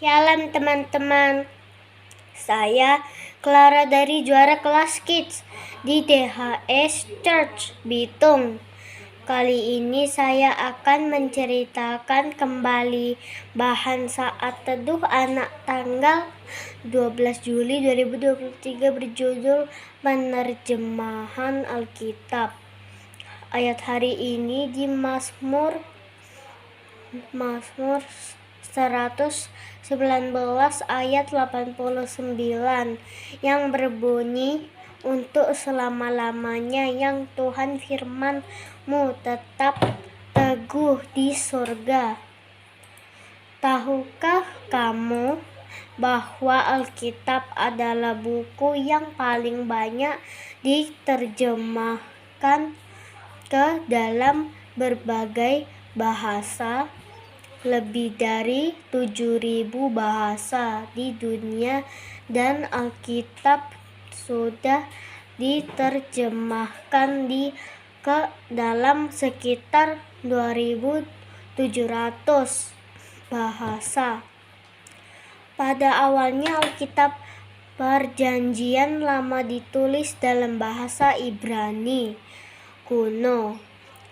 Shalom teman-teman, saya Clara dari Juara Kelas Kids di DHS Church Bitung. Kali ini saya akan menceritakan kembali bahan saat teduh anak tanggal 12 Juli 2023 berjudul Penerjemahan Alkitab. Ayat hari ini di Mazmur 119 ayat 89 yang berbunyi, untuk selama-lamanya yang Tuhan firman-Mu tetap teguh di surga. Tahukah kamu bahwa Alkitab adalah buku yang paling banyak diterjemahkan ke dalam berbagai bahasa? Lebih dari 7.000 bahasa di dunia, dan Alkitab sudah diterjemahkan ke dalam sekitar 2.700 bahasa. Pada awalnya Alkitab Perjanjian Lama ditulis dalam bahasa Ibrani kuno.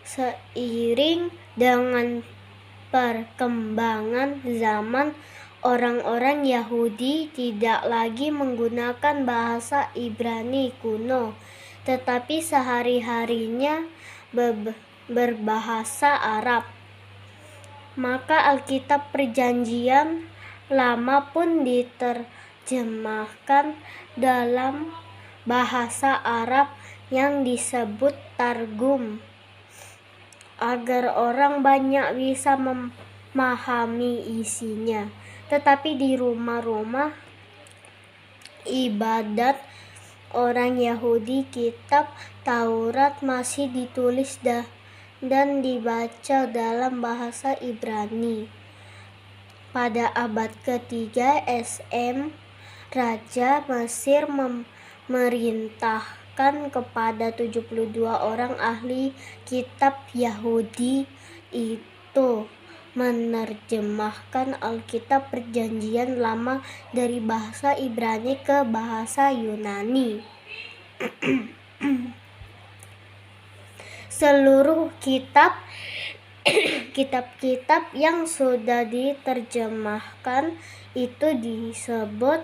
Seiring dengan perkembangan zaman, orang-orang Yahudi tidak lagi menggunakan bahasa Ibrani kuno, tetapi sehari-harinya berbahasa Arab. Maka Alkitab Perjanjian Lama pun diterjemahkan dalam bahasa Arab yang disebut Targum, agar orang banyak bisa memahami isinya. Tetapi di rumah-rumah ibadat orang Yahudi, kitab Taurat masih ditulis dan dibaca dalam bahasa Ibrani. Pada abad ketiga SM, Raja Mesir memerintahkan kepada 72 orang ahli kitab Yahudi itu menerjemahkan Alkitab Perjanjian Lama dari bahasa Ibrani ke bahasa Yunani. Seluruh kitab-kitab yang sudah diterjemahkan itu disebut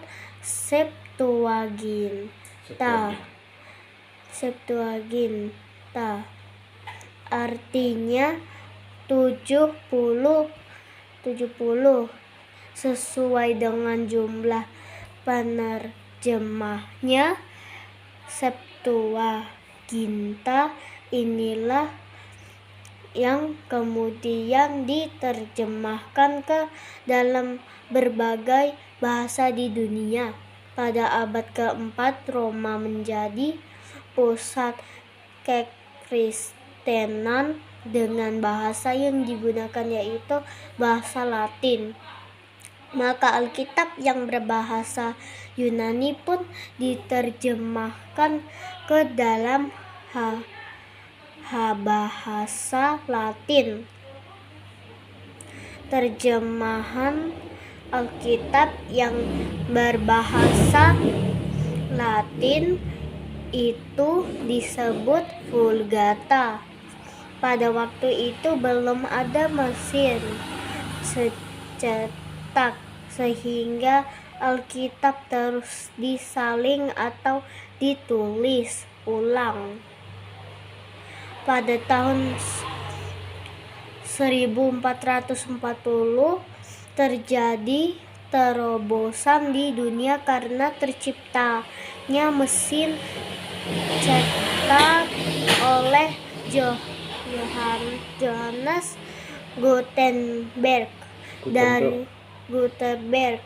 Septuaginta, artinya 70 sesuai dengan jumlah penerjemahnya. Septuaginta inilah yang kemudian diterjemahkan ke dalam berbagai bahasa di dunia. Pada abad keempat, Roma menjadi pusat kekristenan dengan bahasa yang digunakan yaitu bahasa Latin. Maka Alkitab yang berbahasa Yunani pun diterjemahkan ke dalam bahasa Latin. Terjemahan Alkitab yang berbahasa Latin itu disebut Vulgata. Pada waktu itu belum ada mesin cetak, sehingga Alkitab terus disalin atau ditulis ulang. Pada tahun 1440 terjadi terobosan di dunia karena terciptanya mesin cetak oleh Johannes Gutenberg dari Gutenberg.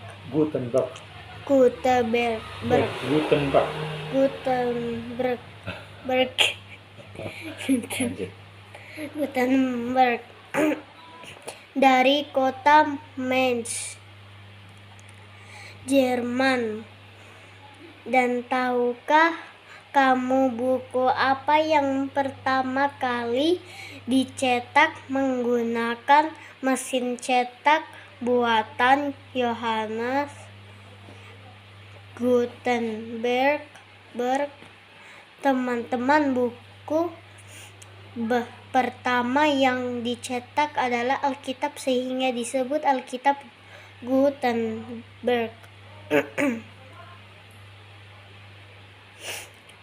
Dari kota Mainz, Jerman. Dan tahukah kamu buku apa yang pertama kali dicetak menggunakan mesin cetak? buatan Johannes Gutenberg. Teman-teman, buku pertama yang dicetak adalah Alkitab, sehingga disebut Alkitab Gutenberg.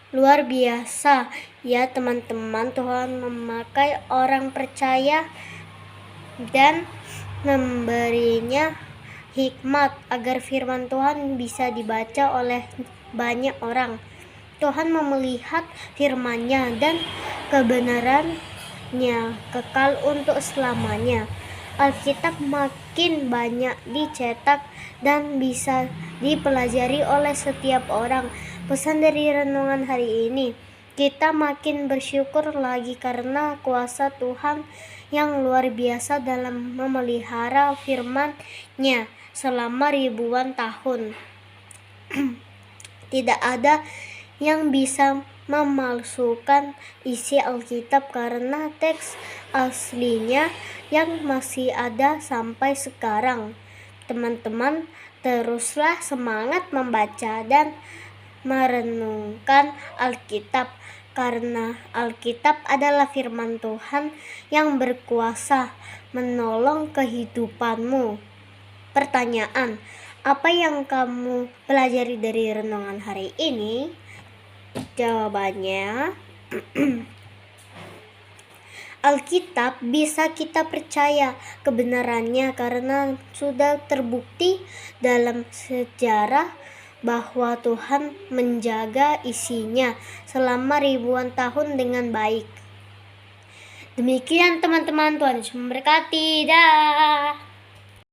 Luar biasa ya teman-teman, Tuhan memakai orang percaya dan memberinya hikmat agar firman Tuhan bisa dibaca oleh banyak orang. Tuhan melihat firman-Nya dan kebenarannya kekal untuk selamanya. Alkitab makin banyak dicetak dan bisa dipelajari oleh setiap orang. Pesan dari renungan hari ini, kita makin bersyukur lagi karena kuasa Tuhan yang luar biasa dalam memelihara firman-Nya selama ribuan tahun. Tidak ada yang bisa memalsukan isi Alkitab karena teks aslinya yang masih ada sampai sekarang. Teman-teman, teruslah semangat membaca dan merenungkan Alkitab, karena Alkitab adalah firman Tuhan yang berkuasa menolong kehidupanmu. Pertanyaan, apa yang kamu pelajari dari renungan hari ini? Jawabannya, Alkitab bisa kita percaya kebenarannya karena sudah terbukti dalam sejarah bahwa Tuhan menjaga isinya selama ribuan tahun dengan baik. Demikian teman-teman, Tuhan Yesus memberkati. Dah.